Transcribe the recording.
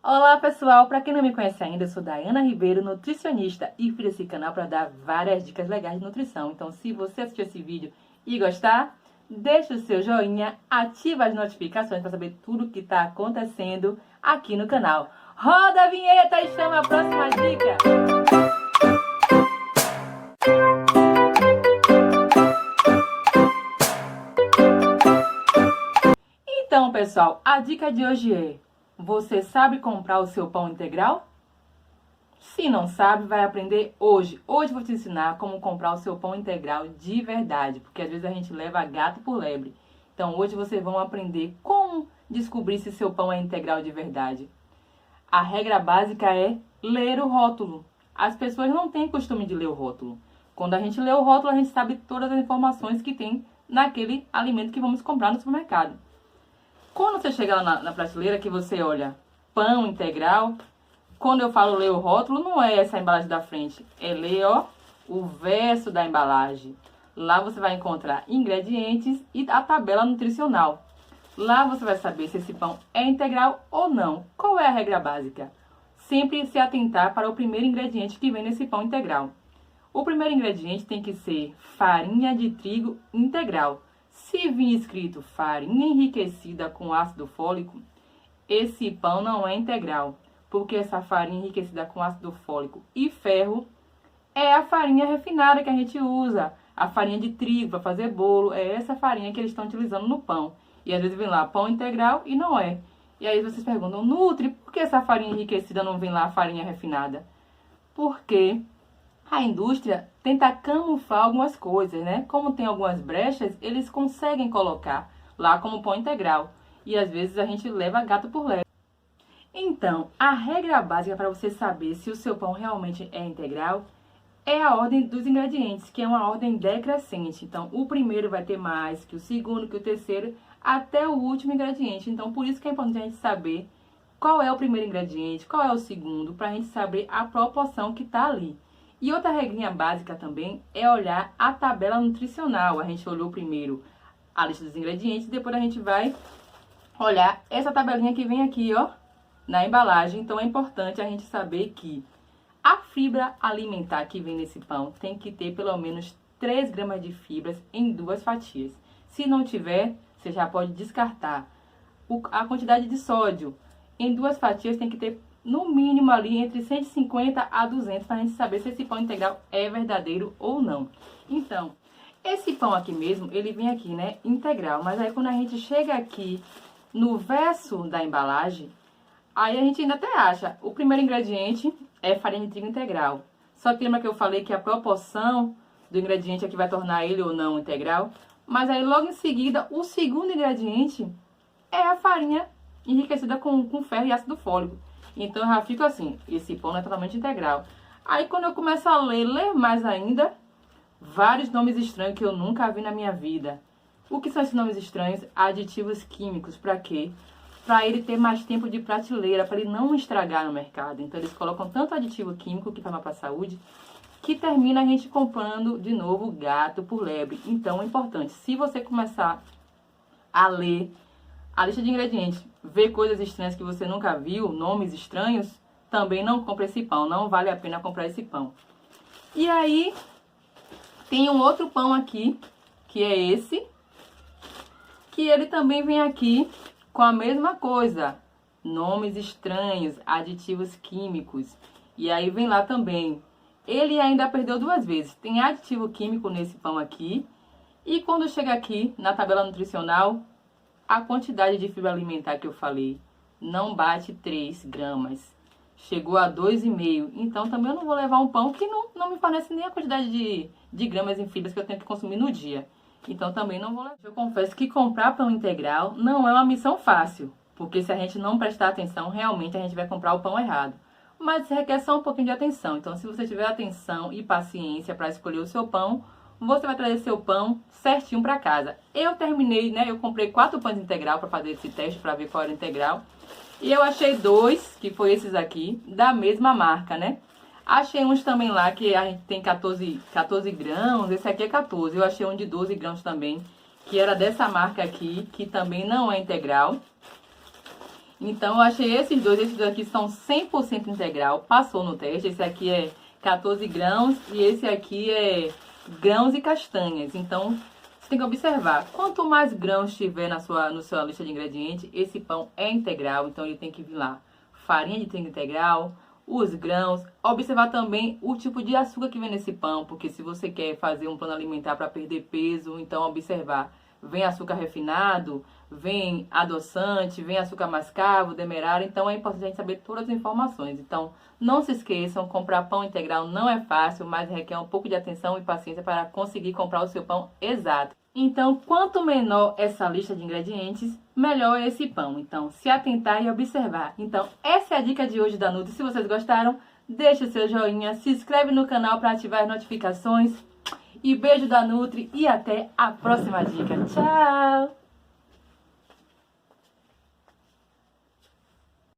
Olá pessoal, para quem não me conhece ainda, eu sou Daiana Ribeiro, nutricionista e fiz esse canal para dar várias dicas legais de nutrição. Então se você assistiu esse vídeo e gostar, deixa o seu joinha, ativa as notificações para saber tudo que está acontecendo aqui no canal. Roda a vinheta e chama a próxima dica! Então pessoal, a dica de hoje é: você sabe comprar o seu pão integral? Se não sabe, vai aprender hoje. Hoje vou te ensinar como comprar o seu pão integral de verdade, porque às vezes a gente leva gato por lebre. Então hoje vocês vão aprender como descobrir se seu pão é integral de verdade. A regra básica é ler o rótulo. As pessoas não têm costume de ler o rótulo. Quando a gente lê o rótulo, a gente sabe todas as informações que tem naquele alimento que vamos comprar no supermercado. Quando você chega lá na prateleira que você olha pão integral, quando eu falo ler o rótulo, não é essa embalagem da frente. É ler, ó, o verso da embalagem. Lá você vai encontrar ingredientes e a tabela nutricional. Lá você vai saber se esse pão é integral ou não. Qual é a regra básica? Sempre se atentar para o primeiro ingrediente que vem nesse pão integral. O primeiro ingrediente tem que ser farinha de trigo integral. Se vir escrito farinha enriquecida com ácido fólico, esse pão não é integral, porque essa farinha enriquecida com ácido fólico e ferro é a farinha refinada que a gente usa, a farinha de trigo para fazer bolo, é essa farinha que eles estão utilizando no pão. E às vezes vem lá pão integral e não é. E aí vocês perguntam, Nutri, por que essa farinha enriquecida não vem lá a farinha refinada? Porque a indústria tenta camuflar algumas coisas, né? Como tem algumas brechas, eles conseguem colocar lá como pão integral. E às vezes a gente leva gato por lebre. Então, a regra básica para você saber se o seu pão realmente é integral é a ordem dos ingredientes, que é uma ordem decrescente. Então, o primeiro vai ter mais que o segundo, que o terceiro, até o último ingrediente. Então, por isso que é importante a gente saber qual é o primeiro ingrediente, qual é o segundo, para a gente saber a proporção que está ali. E outra regrinha básica também é olhar a tabela nutricional. A gente olhou primeiro a lista dos ingredientes, depois a gente vai olhar essa tabelinha que vem aqui, ó, na embalagem. Então é importante a gente saber que a fibra alimentar que vem nesse pão tem que ter pelo menos 3 gramas de fibras em 2 fatias. Se não tiver, você já pode descartar. A quantidade de sódio em 2 fatias tem que ter no mínimo ali entre 150 a 200 para a gente saber se esse pão integral é verdadeiro ou não. Então, esse pão aqui mesmo, ele vem aqui, né, integral. Mas aí quando a gente chega aqui no verso da embalagem, aí a gente ainda até acha, o primeiro ingrediente é farinha de trigo integral. Só que lembra que eu falei que a proporção do ingrediente é que vai tornar ele ou não integral? Mas aí logo em seguida, o segundo ingrediente é a farinha enriquecida com ferro e ácido fólico. Então eu já fico assim, esse pão não é totalmente integral. Aí quando eu começo a ler mais ainda, vários nomes estranhos que eu nunca vi na minha vida. O que são esses nomes estranhos? Aditivos químicos, para quê? Para ele ter mais tempo de prateleira, para ele não estragar no mercado. Então eles colocam tanto aditivo químico que faz mal para a saúde, que termina a gente comprando de novo gato por lebre. Então é importante, se você começar a ler a lista de ingredientes, ver coisas estranhas que você nunca viu, nomes estranhos, também não compre esse pão, não vale a pena comprar esse pão. E aí, tem um outro pão aqui, que é esse, que ele também vem aqui com a mesma coisa, nomes estranhos, aditivos químicos. E aí vem lá também, ele ainda perdeu 2 vezes, tem aditivo químico nesse pão aqui, e quando chega aqui na tabela nutricional, a quantidade de fibra alimentar que eu falei não bate 3 gramas. Chegou a 2,5. Então também eu não vou levar um pão que não me fornece nem a quantidade de gramas em fibras que eu tenho que consumir no dia. Então também não vou levar. Eu confesso que comprar pão integral não é uma missão fácil. Porque se a gente não prestar atenção, realmente a gente vai comprar o pão errado. Mas requer só um pouquinho de atenção. Então se você tiver atenção e paciência para escolher o seu pão, você vai trazer seu pão certinho para casa. Eu terminei, né? Eu comprei 4 pães integral para fazer esse teste, para ver qual era o integral. E eu achei 2, que foi esses aqui, da mesma marca, né? Achei uns também lá que a gente tem 14 grãos, esse aqui é 14. Eu achei um de 12 grãos também, que era dessa marca aqui, que também não é integral. Então, eu achei esses dois aqui são 100% integral, passou no teste. Esse aqui é 14 grãos e esse aqui é grãos e castanhas. Então, você tem que observar, quanto mais grãos tiver na sua lista de ingredientes, esse pão é integral, então ele tem que vir lá farinha de trigo integral, os grãos, observar também o tipo de açúcar que vem nesse pão, porque se você quer fazer um plano alimentar para perder peso, então observar, vem açúcar refinado, vem adoçante, vem açúcar mascavo, demerara, então é importante a gente saber todas as informações. Então, não se esqueçam, comprar pão integral não é fácil, mas requer um pouco de atenção e paciência para conseguir comprar o seu pão exato. Então, quanto menor essa lista de ingredientes, melhor é esse pão. Então, se atentar e observar. Então, essa é a dica de hoje da Nutri. Se vocês gostaram, deixa o seu joinha, se inscreve no canal para ativar as notificações. E beijo da Nutri e até a próxima dica. Tchau!